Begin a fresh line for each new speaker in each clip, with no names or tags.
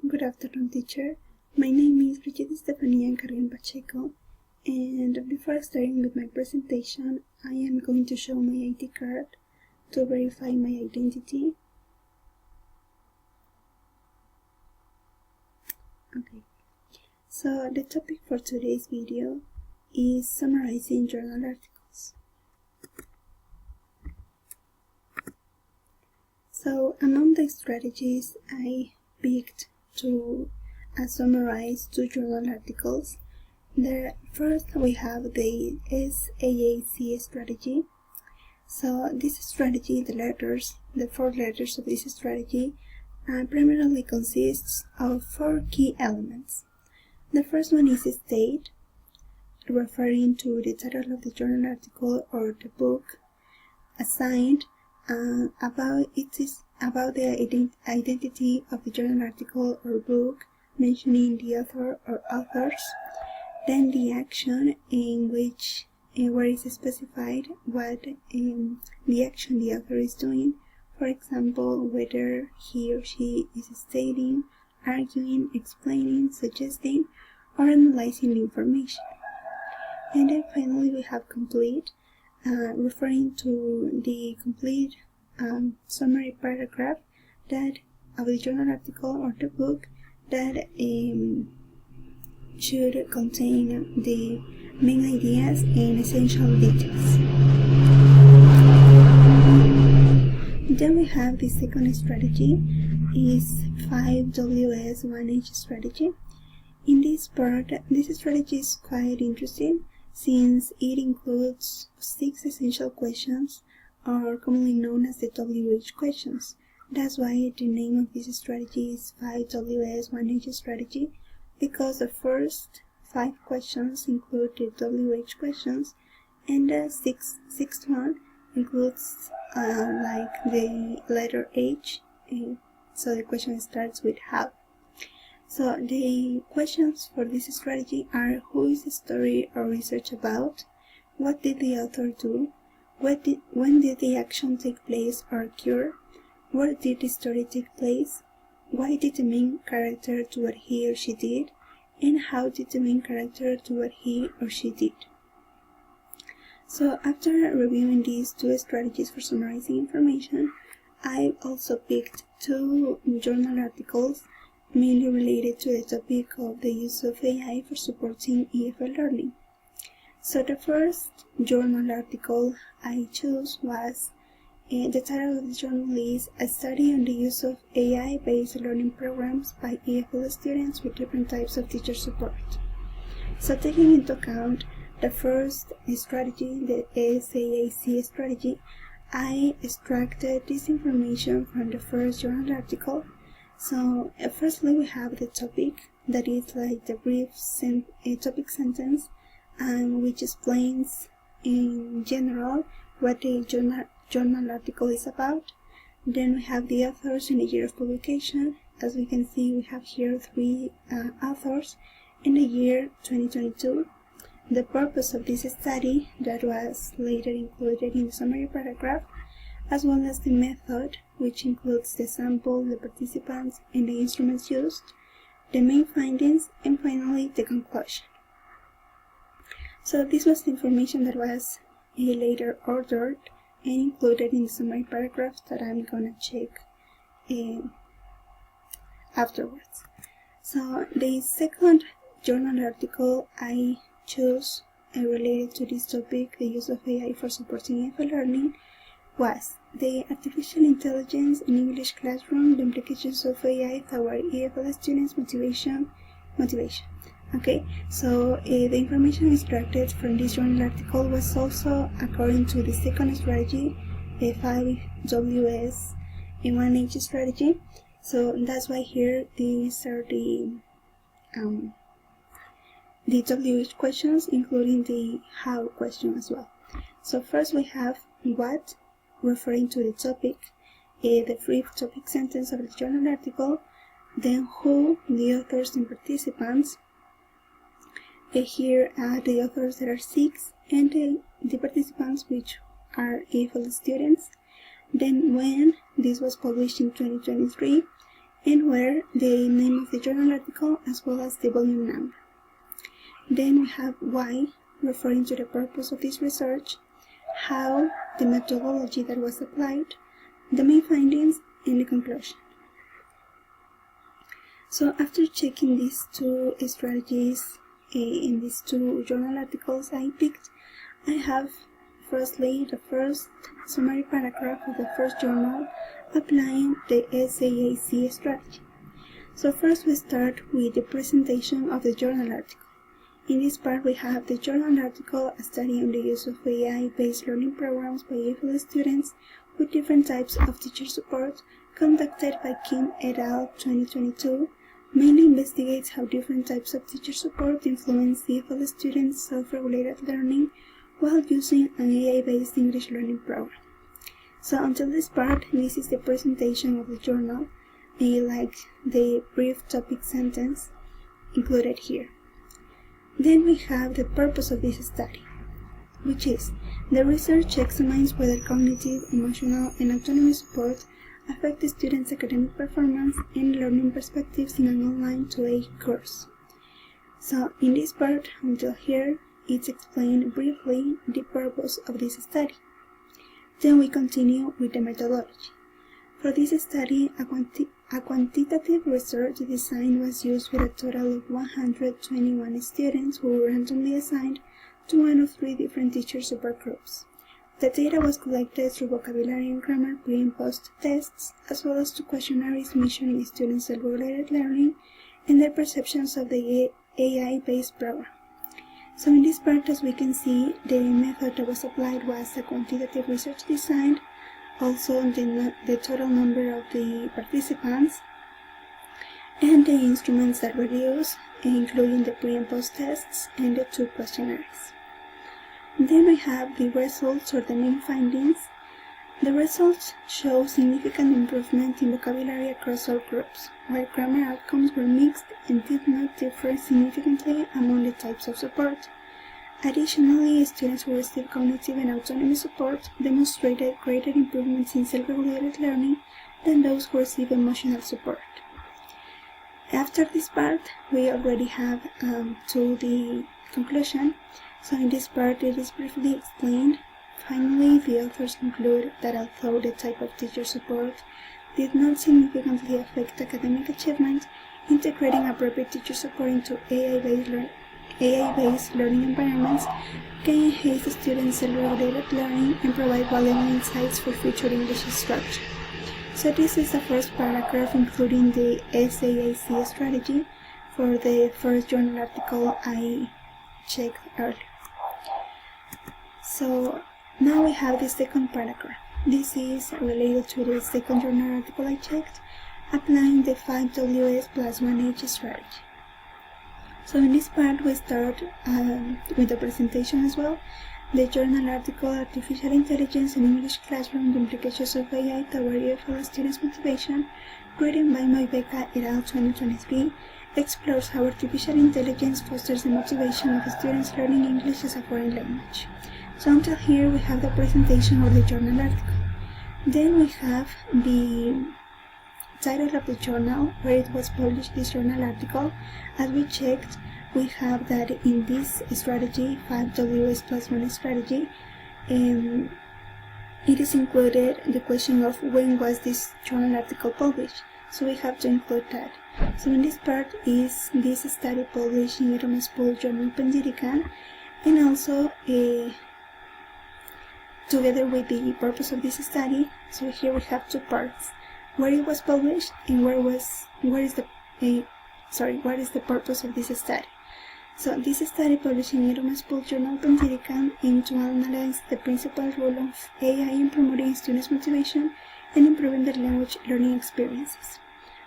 Good afternoon, teacher. My name is Brigitte Estefania Carrion Pacheco, and before starting with my presentation, I am going to show my ID card to verify my identity. Okay, so the topic for today's video is summarizing journal articles. So among the strategies I picked to summarize 2 journal articles, first we have the SAAC strategy. So this strategy, the 4 letters of this strategy, primarily consists of 4 key elements. The first one is state, referring to the title of the journal article or the book assigned, about the identity of the journal article or book, mentioning the author or authors. Then the action in which where is specified what the action the author is doing. For example, whether he or she is stating, arguing, explaining, suggesting, or analyzing the information. And then finally we have complete, referring to the complete summary paragraph that of the journal article or the book that should contain the main ideas and essential details. Then we have the second strategy, is 5WS1H strategy. In this part, this strategy is quite interesting since it includes 6 essential questions, or commonly known as the WH questions. That's why the name of this strategy is 5WS1H strategy, because the first 5 questions include the WH questions, and the sixth one includes like the letter H, so the question starts with how. So the questions for this strategy are: who is the story or research about? What did the author do? When did the action take place or occur? Where did the story take place? Why did the main character do what he or she did? And how did the main character do what he or she did? So after reviewing these 2 strategies for summarizing information, I also picked 2 journal articles mainly related to the topic of the use of AI for supporting EFL learning. So the first journal article I chose was, the title of the journal is A Study on the Use of AI-Based Learning Programs by EFL Students with Different Types of Teacher Support. So taking into account the first strategy, the SAAC strategy, I extracted this information from the first journal article. So firstly we have the topic, that is like the brief topic sentence, which explains in general what the journal article is about. Then we have the authors and the year of publication. As we can see, we have here 3 authors in the year 2022. The purpose of this study that was later included in the summary paragraph, as well as the method, which includes the sample, the participants, and the instruments used, the main findings, and finally the conclusion. So this was the information that was later ordered and included in the summary paragraph that I'm gonna check afterwards. So the second journal article I chose related to this topic, the use of AI for supporting EFL learning, was the Artificial Intelligence in English Classroom, the implications of AI toward EFL students' motivation. Okay, so the information extracted from this journal article was also according to the second strategy, the 5WS1H strategy. So that's why here these are the WH questions, including the how question as well. So first we have what, referring to the topic, the brief topic sentence of the journal article. Then who, the authors and participants. Here the authors, there are 6, and the participants, which are EFL students. Then when, this was published in 2023, and where the name of the journal article as well as the volume number. Then we have why, referring to the purpose of this research, how, the methodology that was applied, the main findings, and the conclusion. So after checking these two strategies in these two journal articles I picked, I have firstly the first summary paragraph of the first journal applying the SAAC strategy. So first we start with the presentation of the journal article. In this part we have the journal article, a study on the use of AI-based learning programs by UTPL students with different types of teacher support, conducted by Kim et al. 2022, mainly investigates how different types of teacher support influence the UTPL students' self-regulated learning while using an AI-based English learning program. So until this part, this is the presentation of the journal, like the brief topic sentence included here. Then we have the purpose of this study, which is the research examines whether cognitive, emotional, and autonomy support affect the students' academic performance and learning perspectives in an online 2A course. So in this part, until here, it's explained briefly the purpose of this study. Then we continue with the methodology. For this study, a quantitative research design was used with a total of 121 students who were randomly assigned to one of 3 different teacher support groups. The data was collected through vocabulary and grammar pre- and post tests, as well as 2 questionnaires measuring students' self-regulated learning and their perceptions of the AI-based program. So in this part, as we can see, the method that was applied was a quantitative research design, also the total number of the participants, and the instruments that were used, including the pre- and post tests and the 2 questionnaires. Then we have the results or the main findings. The results show significant improvement in vocabulary across all groups, while grammar outcomes were mixed and did not differ significantly among the types of support. Additionally, students who received cognitive and autonomy support demonstrated greater improvements in self-regulated learning than those who received emotional support. After this part, we already have to the conclusion. So in this part, it is briefly explained. Finally, the authors conclude that although the type of teacher support did not significantly affect academic achievement, integrating appropriate teacher support into AI-based learning environments can enhance students' self-regulated learning and provide valuable insights for future English instruction. So this is the first paragraph, including the SAAC strategy for the first journal article I checked earlier. So now we have the second paragraph. This is related to the second journal article I checked, applying the 5WS plus 1H strategy. So in this part we start with the presentation as well. The journal article, Artificial Intelligence in English Classroom, the Implications of AI Toward UTPL Students' Motivation, written by Moibeka et al. 2023, explores how artificial intelligence fosters the motivation of students learning English as a foreign language. So until here we have the presentation of the journal article. Then we have the title of the journal, where it was published, this journal article. As we checked, we have that in this strategy, 5WS plus 1 strategy, it is included the question of when was this journal article published. So we have to include that. So in this part is this study published in Idiomas Journal Pendidican, and also together with the purpose of this study. So here we have 2 parts: where it was published and what is the purpose of this study. So this study published in Idiomas Journal Pendidican aimed to analyze the principal role of AI in promoting students' motivation and improving their language learning experiences.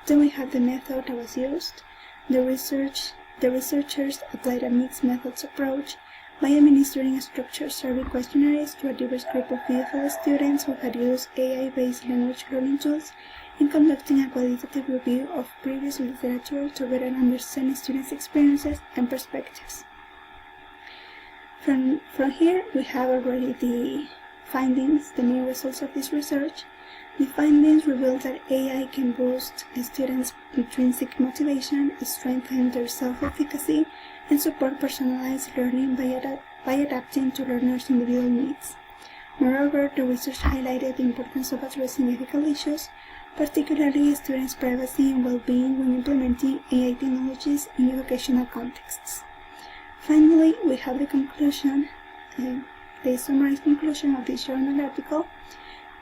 Then we have the method that was used. The researchers applied a mixed methods approach by administering a structured survey questionnaires to a diverse group of UTPL students who had used AI-based language learning tools, and conducting a qualitative review of previous literature to better understand students' experiences and perspectives. From here, we have already the findings, the main results of this research. The findings reveal that AI can boost students' intrinsic motivation, strengthen their self-efficacy, and support personalized learning by adapting to learners' individual needs. Moreover, the research highlighted the importance of addressing ethical issues, particularly students' privacy and well-being when implementing AI technologies in educational contexts. Finally, we have the conclusion, the summarized conclusion of this journal article.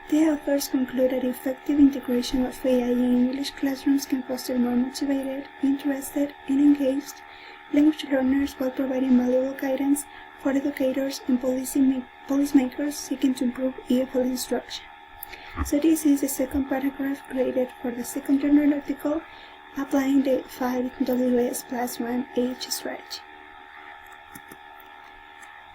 The authors conclude that effective integration of AI in English classrooms can foster more motivated, interested, and engaged language learners while providing valuable guidance for educators and policymakers seeking to improve EFL instruction. So this is the second paragraph created for the second journal article, applying the 5WS+1H strategy.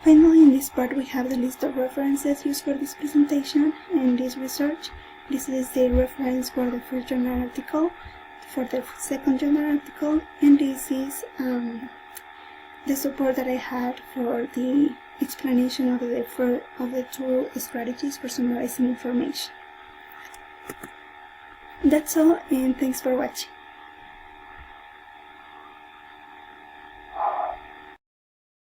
Finally, in this part we have the list of references used for this presentation and this research. This is the reference for the first journal article, for the second journal article, and this is the support that I had for the explanation of the two strategies for summarizing information. That's all, and thanks for watching.